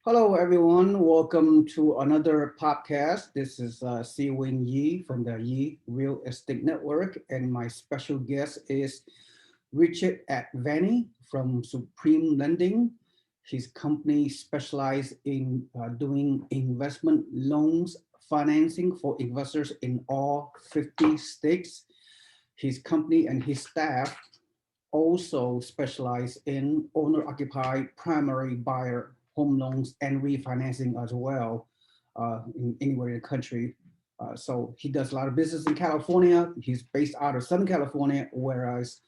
Hello, everyone. Welcome to another podcast. This is SeeWing Yee from the Yee Real Estate Network, and my special guest is Richard.advani from Supreme Lending. His company specializes in doing investment loans financing for investors in all 50 states. His company and his staff also specialize in owner-occupied primary buyer home loans and refinancing as well in anywhere in the country. So he does a lot of business in California. He's based out of Southern California, whereas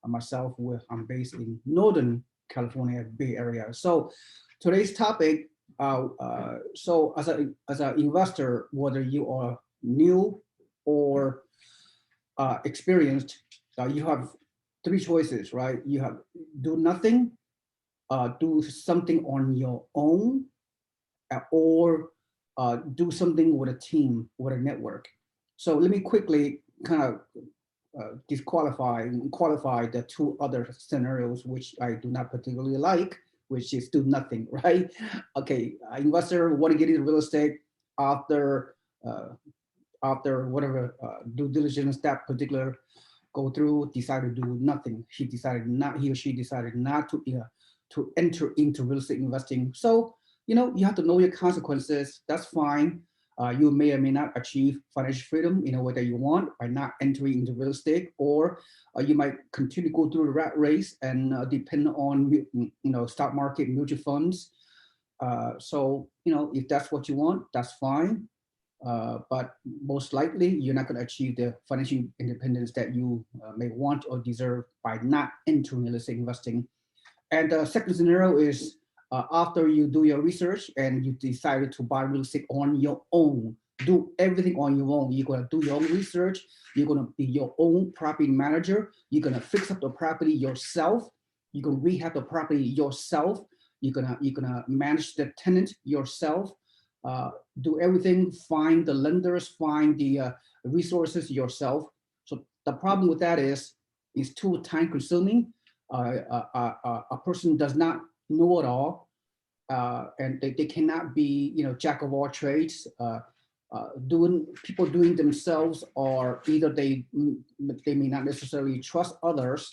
myself, I'm based in Northern California, Bay Area. So today's topic, so as an investor, whether you are new or experienced, you have three choices, right? You have do nothing, do something on your own, or do something with a team, with a network. So let me quickly kind of qualify the two other scenarios, which I do not particularly like, which is do nothing, right? Okay, investor want to get into real estate after whatever due diligence that particular go through, decided to do nothing. He or she decided not to enter into real estate investing. So, you have to know your consequences. That's fine. You may or may not achieve financial freedom in a way that you want by not entering into real estate, or you might continue to go through the rat race and depend on stock market, mutual funds. So, if that's what you want, that's fine. But most likely, you're not going to achieve the financial independence that you may want or deserve by not entering real estate investing. And the second scenario is after you do your research and you decided to buy real estate on your own, do everything on your own. You're going to do your own research. You're going to be your own property manager. You're going to fix up the property yourself. You're going to rehab the property yourself. You're gonna manage the tenant yourself. Do everything. Find the lenders. Find the resources yourself. So the problem with that is it's too time consuming. A person does not know it all, and they cannot be, jack of all trades. Doing themselves, or either they may not necessarily trust others,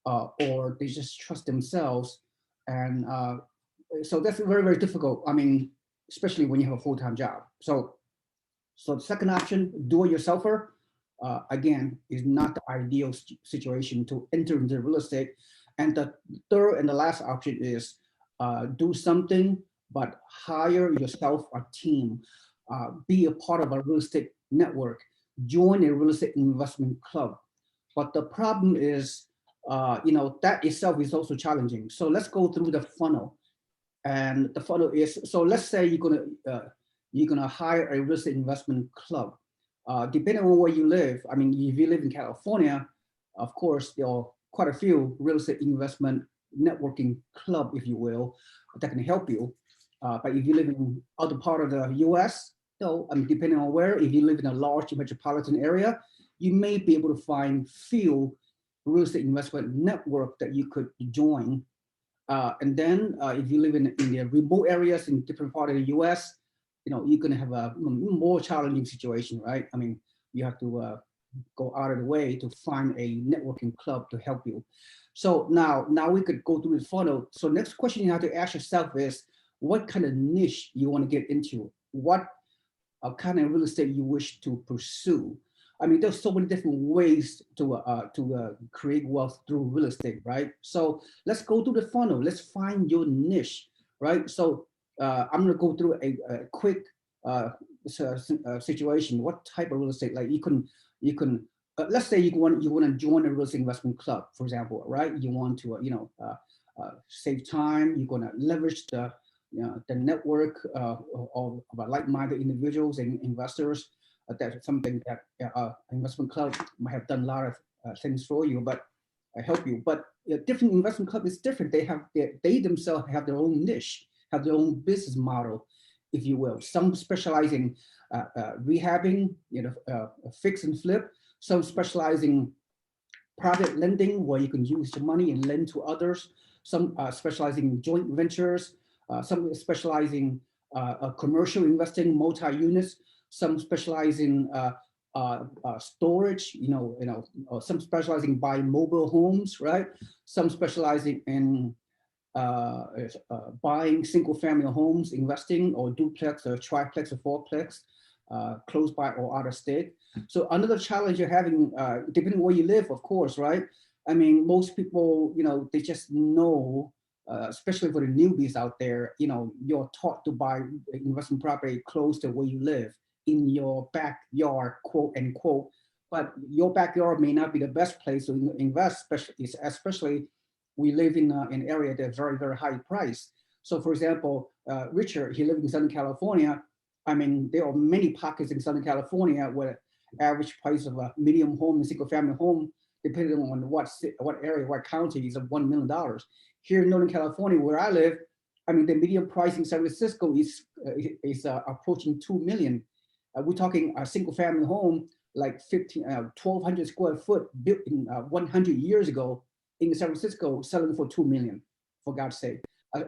or they just trust themselves, and so that's very, very difficult. I mean, especially when you have a full-time job. So the second option, do it yourselfer, again, is not the ideal situation to enter into real estate. And the third and the last option is do something, but hire yourself a team. Be a part of a real estate network. Join a real estate investment club. But the problem is, that itself is also challenging. So let's go through the funnel. And the funnel is, so let's say you're gonna hire a real estate investment club. Depending on where you live, I mean, if you live in California, of course, there are quite a few real estate investment networking club, if you will, that can help you. But if you live in other part of the US, depending on where, if you live in a large metropolitan area, you may be able to find few real estate investment network that you could join. And then if you live in the remote areas in different part of the US, you're going to have a more challenging situation, right? I mean, you have to go out of the way to find a networking club to help you. So now we could go through the funnel. So next question you have to ask yourself is, what kind of niche you want to get into? What kind of real estate you wish to pursue? I mean, there's so many different ways to create wealth through real estate, right? So let's go through the funnel. Let's find your niche, right? So I'm going to go through a quick situation. What type of real estate? Like you can let's say you want to join a real estate investment club, for example, right? You want to save time. You're going to leverage the network of like-minded individuals and investors. That's something that investment club might have done a lot of things for you, but help you. But different investment club is different. They themselves have their own niche, have their own business model, if you will. Some specialize in rehabbing, fix and flip. Some specialize in private lending, where you can use your money and lend to others. Some specialize in joint ventures. some specialize in commercial investing, multi-units, some specialize in storage, some specializing in buying mobile homes, right? Some specializing in buying single-family homes, investing, or duplex, or triplex, or fourplex, close by or out of state. So another challenge you're having, depending where you live, of course, right? I mean, most people, they just know, especially for the newbies out there, you're taught to buy investment property close to where you live, in your backyard, quote unquote. But your backyard may not be the best place to invest, especially we live in an area that's very, very high price. So for example, Richard, he lives in Southern California. I mean, there are many pockets in Southern California where average price of a medium home, a single family home, depending on what area, what county, is of $1 million. Here in Northern California, where I live, I mean, the median price in San Francisco is approaching $2 million. We're talking a single family home, like 1,200 square foot, built in 100 years ago in San Francisco, selling for $2 million, for God's sake.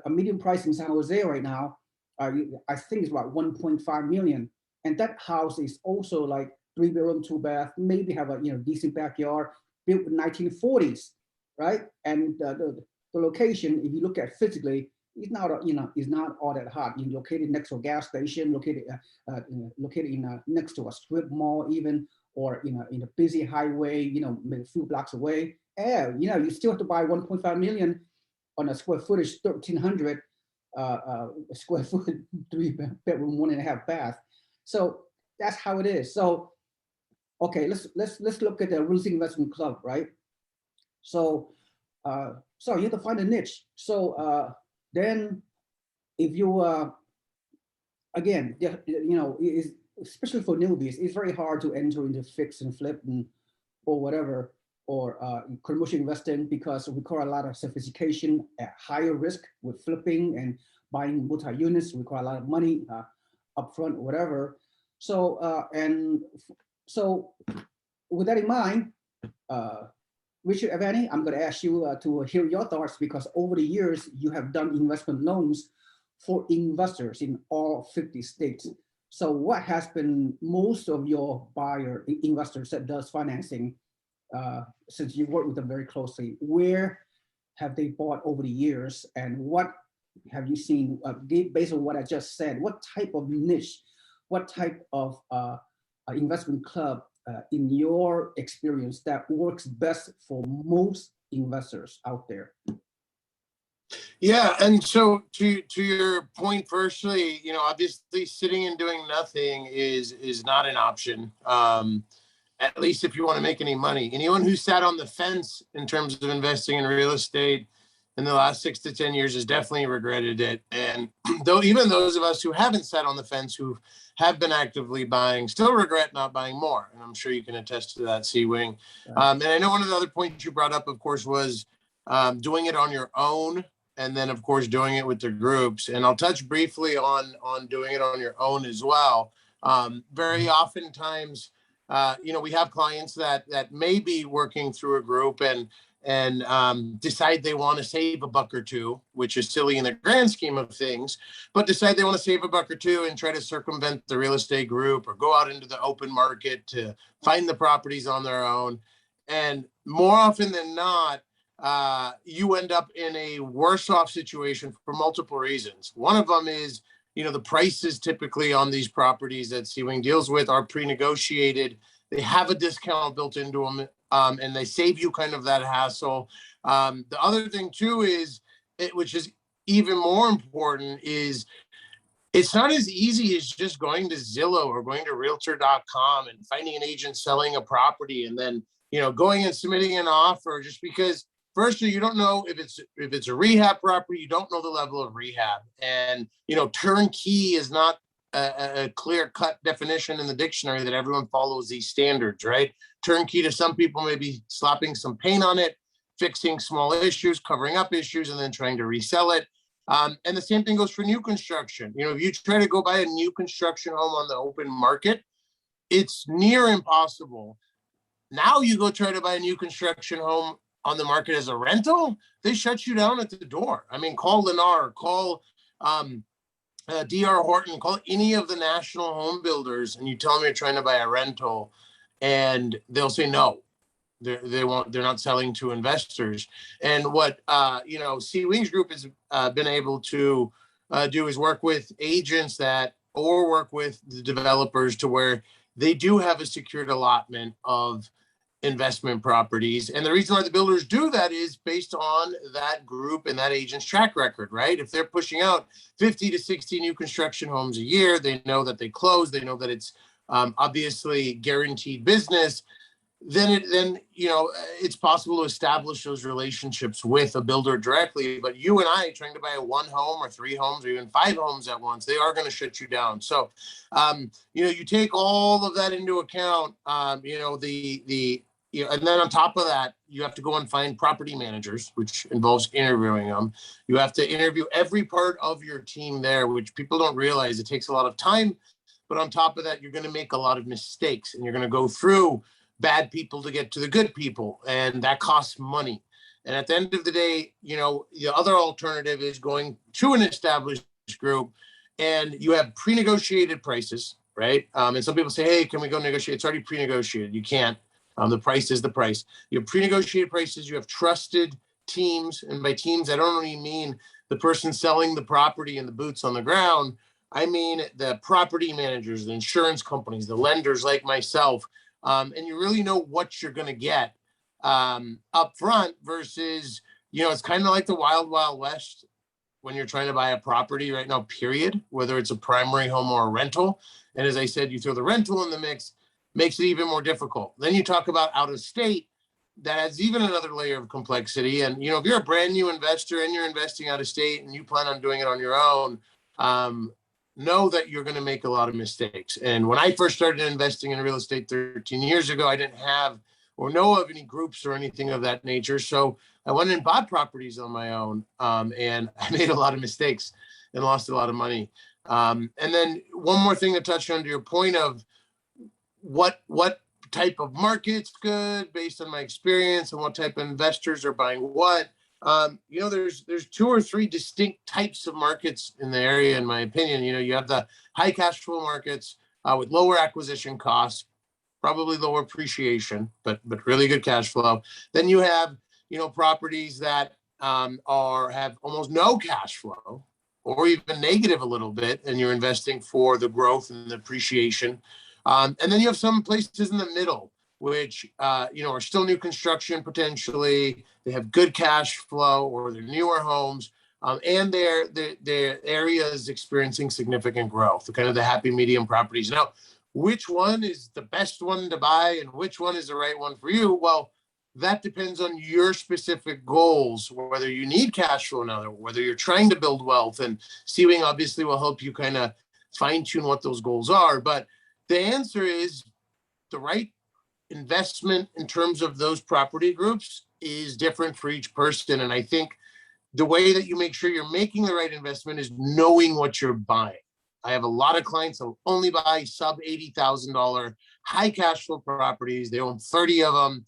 A median price in San Jose right now, I think it's about 1.5 million. And that house is also like 3-bedroom, 2-bath, maybe have a decent backyard, built in 1940s, right? And the location, if you look at physically, it's not is not all that hot. You're located next to a gas station, located next to a strip mall, even, or in a busy highway, maybe a few blocks away. And you still have to buy 1.5 million on a square footage, 1,300 square foot, 3-bedroom, 1.5 bath. So that's how it is. So okay, let's look at the real estate investment club, right? So so you have to find a niche. So then if you again, especially for newbies, it's very hard to enter into fix and flip or whatever, or commercial investing, because we require a lot of sophistication at higher risk with flipping and buying multi-units, require a lot of money upfront or whatever. So so with that in mind, Richard.advani, I'm going to ask you to hear your thoughts, because over the years you have done investment loans for investors in all 50 states. So what has been most of your buyer investors that does financing, since you work with them very closely, where have they bought over the years, and what have you seen based on what I just said? What type of niche, what type of investment club in your experience that works best for most investors out there? Yeah, and so to your point, firstly, obviously sitting and doing nothing is not an option. At least if you want to make any money. Anyone who sat on the fence in terms of investing in real estate in the last 6 to 10 years has definitely regretted it. And though even those of us who haven't sat on the fence, who have been actively buying, still regret not buying more. And I'm sure you can attest to that, SeeWing. And I know one of the other points you brought up, of course, was doing it on your own, and then, of course, doing it with the groups. And I'll touch briefly on doing it on your own as well. Very oftentimes, we have clients that may be working through a group and decide they want to save a buck or two, which is silly in the grand scheme of things, but decide they want to save a buck or two and try to circumvent the real estate group or go out into the open market to find the properties on their own. And more often than not, you end up in a worse off situation for multiple reasons. One of them is, the prices typically on these properties that SeeWing deals with are pre-negotiated. They have a discount built into them, and they save you kind of that hassle. The other thing too is, which is even more important, is it's not as easy as just going to Zillow or going to realtor.com and finding an agent selling a property and then, going and submitting an offer, just because firstly, you don't know if it's a rehab property, you don't know the level of rehab. And, turnkey is not a clear-cut definition in the dictionary that everyone follows these standards, right? Turnkey to some people may be slapping some paint on it, fixing small issues, covering up issues, and then trying to resell it. And the same thing goes for new construction. If you try to go buy a new construction home on the open market, it's near impossible. Now you go try to buy a new construction home on the market as a rental, they shut you down at the door. I mean, call Lennar, call D.R. Horton, call any of the national home builders, and you tell them you're trying to buy a rental, and they'll say no. They're not selling to investors. And what SeeWing's group has been able to do is work with agents or work with the developers to where they do have a secured allotment of investment properties. And the reason why the builders do that is based on that group and that agent's track record, right? If they're pushing out 50 to 60 new construction homes a year, they know that they close, they know that it's obviously guaranteed business, then it's possible to establish those relationships with a builder directly. But you and I trying to buy one home or 3 homes or even 5 homes at once, they are going to shut you down. So, you take all of that into account, and then on top of that, you have to go and find property managers, which involves interviewing them. You have to interview every part of your team there, which people don't realize. It takes a lot of time. But on top of that, you're going to make a lot of mistakes, and you're going to go through bad people to get to the good people, and that costs money. And at the end of the day, the other alternative is going to an established group, and you have pre-negotiated prices, right? And some people say, hey, can we go negotiate? It's already pre-negotiated. You can't. The price is the price. You have pre-negotiated prices. You have trusted teams, and by teams, I don't only mean the person selling the property and the boots on the ground. I mean the property managers, the insurance companies, the lenders like myself. And you really know what you're going to get up front versus, it's kind of like the wild, wild west when you're trying to buy a property right now, period, whether it's a primary home or a rental. And as I said, you throw the rental in the mix, makes it even more difficult. Then you talk about out of state, that adds even another layer of complexity. And, if you're a brand new investor and you're investing out of state and you plan on doing it on your own, know that you're going to make a lot of mistakes. And when I first started investing in real estate 13 years ago, I didn't have or know of any groups or anything of that nature. So I went and bought properties on my own, and I made a lot of mistakes and lost a lot of money. And then one more thing to touch on to your point of what type of market's good based on my experience and what type of investors are buying what. There's 2 or 3 distinct types of markets in the area, in my opinion. You have the high cash flow markets with lower acquisition costs, probably lower appreciation, but really good cash flow. Then you have, properties that have almost no cash flow or even negative a little bit, and you're investing for the growth and the appreciation. And then you have some places in the middle, which, are still new construction potentially. They have good cash flow, or they're newer homes, and their area is experiencing significant growth, the kind of the happy medium properties. Now, which one is the best one to buy and which one is the right one for you? Well, that depends on your specific goals, whether you need cash flow now, whether you're trying to build wealth. And SeeWing obviously will help you kind of fine tune what those goals are. But the answer is the right investment in terms of those property groups is different for each person. And I think the way that you make sure you're making the right investment is knowing what you're buying. I have a lot of clients that only buy sub $80,000 high cash flow properties. They own 30 of them.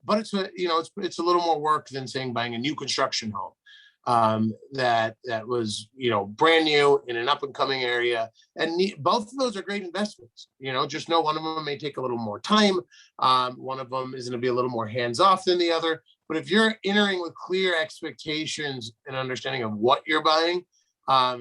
But it's a little more work than saying buying a new construction home that was, brand new in an up and coming area. And both of those are great investments. Just know one of them may take a little more time. One of them is going to be a little more hands off than the other. But if you're entering with clear expectations and understanding of what you're buying,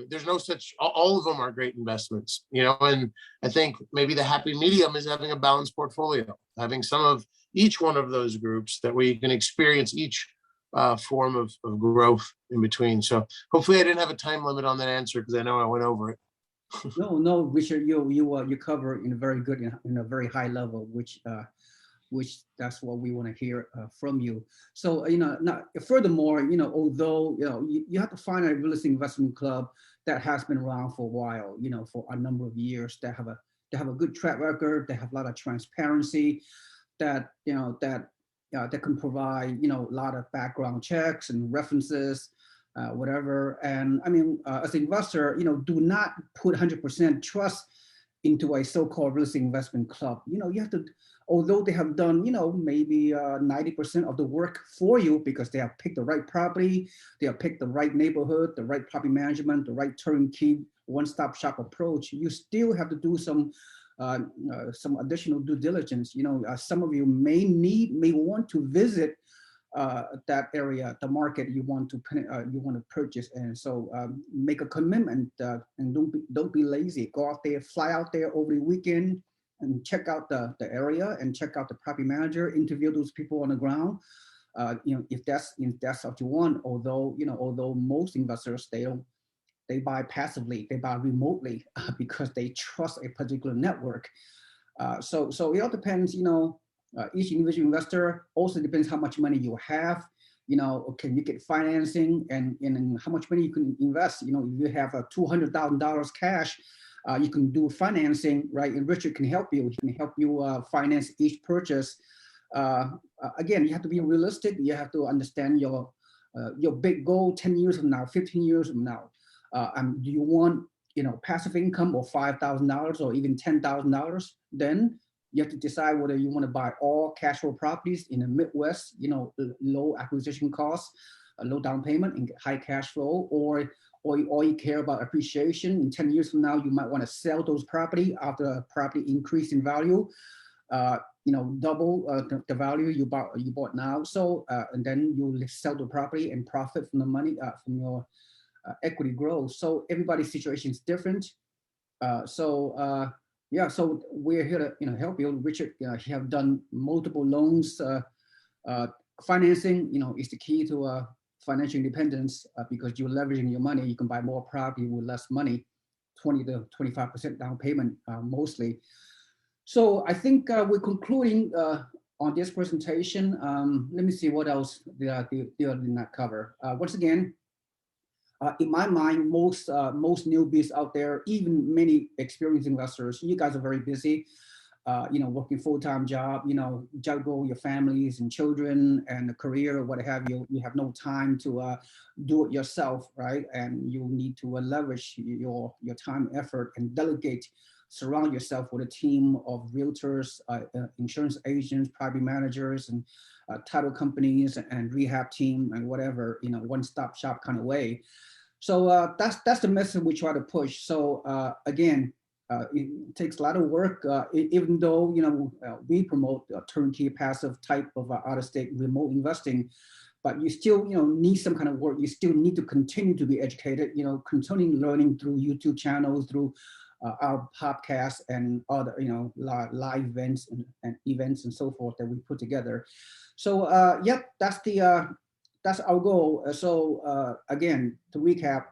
there's no such, all of them are great investments, and I think maybe the happy medium is having a balanced portfolio, having some of each one of those groups that we can experience each form of growth in between. So hopefully I didn't have a time limit on that answer, because I know I went over it. No, Richard, you cover in a very good, in a very high level, which that's what we want to hear from you. So, furthermore, although, you have to find a real estate investment club that has been around for a while, for a number of years, that have a good track record, that have a lot of transparency, that can provide, a lot of background checks and references, whatever. And I mean, as an investor, do not put 100% trust into a so-called real estate investment club. You have to, although they have done, maybe 90% of the work for you because they have picked the right property, they have picked the right neighborhood, the right property management, the right turnkey one-stop shop approach, you still have to do some additional due diligence. Some of you may want to visit that area, the market you want to purchase, and so make a commitment and don't be lazy. Go out there, fly out there over the weekend, and check out the area and check out the property manager. Interview those people on the ground. If that's what you want. Although most investors they buy passively, they buy remotely because they trust a particular network. So it all depends. Each individual investor also depends how much money you have. Can you get financing and how much money you can invest? If you have $200,000 cash, you can do financing, right? And Richard can help you. He can help you finance each purchase. Again, you have to be realistic. You have to understand your big goal 10 years from now, 15 years from now. Do you want passive income of $5,000 or even $10,000? Then you have to decide whether you want to buy all cash flow properties in the Midwest, low acquisition costs, a low down payment, and high cash flow, or you care about appreciation. In 10 years from now, you might want to sell those property after a property increase in value, double the value you bought now. So and then you sell the property and profit from the money from your equity growth. So everybody's situation is different. Yeah, so we're here to help you. Richard, he have done multiple loans. Financing, is the key to financial independence because you're leveraging your money. You can buy more property with less money, 20 to 25% down payment mostly. So I think we're concluding on this presentation. Let me see what else they did not cover. Once again, in my mind, most newbies out there, even many experienced investors, you guys are very busy, working full-time job, juggle your families and children and a career or what have you. You have no time to do it yourself, right? And you need to leverage your time, effort, and delegate. Surround yourself with a team of realtors, insurance agents, property managers, and title companies and rehab team and whatever, one-stop shop kind of way. So that's the message we try to push. So again, it takes a lot of work, even though we promote a turnkey passive type of out-of-state remote investing, but you still need some kind of work. You still need to continue to be educated. Continuing learning through YouTube channels, through our podcast and other live events and events and so forth that we put together. So yep, that's our goal. So again, to recap,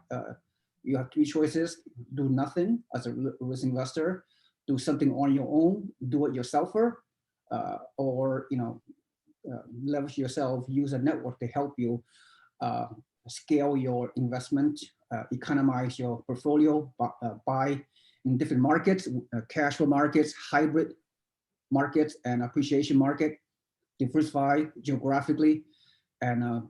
you have three choices: do nothing as a risk investor, do something on your own, do it yourselfer, or leverage yourself, use a network to help you scale your investment, economize your portfolio, buy in different markets, cash flow markets, hybrid markets, and appreciation market, diversify geographically, and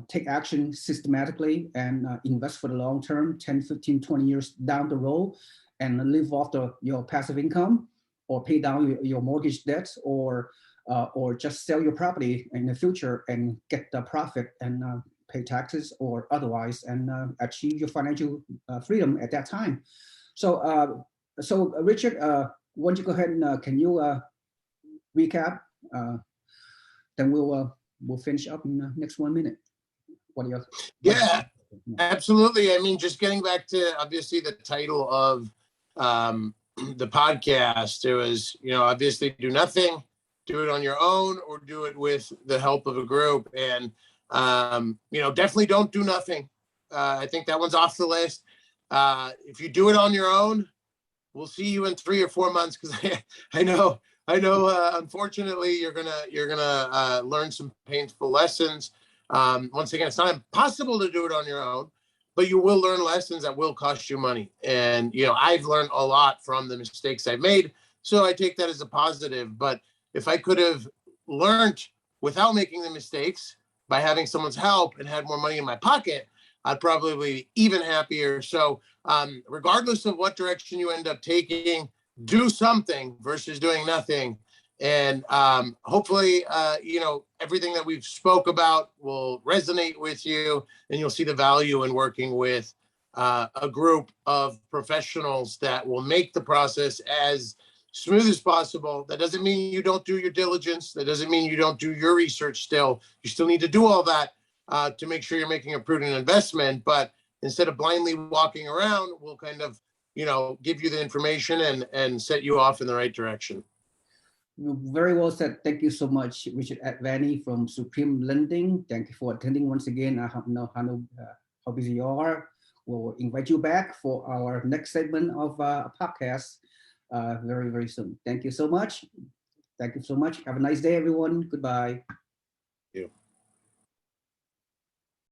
take action systematically and invest for the long term, 10, 15, 20 years down the road, and live off your passive income, or pay down your mortgage debts, or just sell your property in the future and get the profit and pay taxes or otherwise, and achieve your financial freedom at that time. So, Richard, why don't you go ahead and can you recap? Then we'll finish up in the next 1 minute. What are your thoughts? Yeah, absolutely. I mean, just getting back to obviously the title of the podcast, it was, obviously do nothing, do it on your own, or do it with the help of a group. And, definitely don't do nothing. I think that one's off the list. If you do it on your own, we'll see you in 3 or 4 months, because I know. Unfortunately, you're gonna learn some painful lessons. Once again, it's not impossible to do it on your own, but you will learn lessons that will cost you money. And I've learned a lot from the mistakes I've made, so I take that as a positive. But if I could have learned without making the mistakes by having someone's help and had more money in my pocket, I'd probably be even happier. So regardless of what direction you end up taking, do something versus doing nothing. And hopefully, you know, everything that we've spoke about will resonate with you, and you'll see the value in working with a group of professionals that will make the process as smooth as possible. That doesn't mean you don't do your diligence. That doesn't mean you don't do your research still. You still need to do all that to make sure you're making a prudent investment. But instead of blindly walking around, we'll kind of, you know, give you the information and set you off in the right direction. Very well said. Thank you so much, Richard.advani from Supreme Lending. Thank you for attending once again. I know how busy you are. We'll invite you back for our next segment of a podcast very, very soon. Thank you so much. Thank you so much. Have a nice day, everyone. Goodbye. Thank you.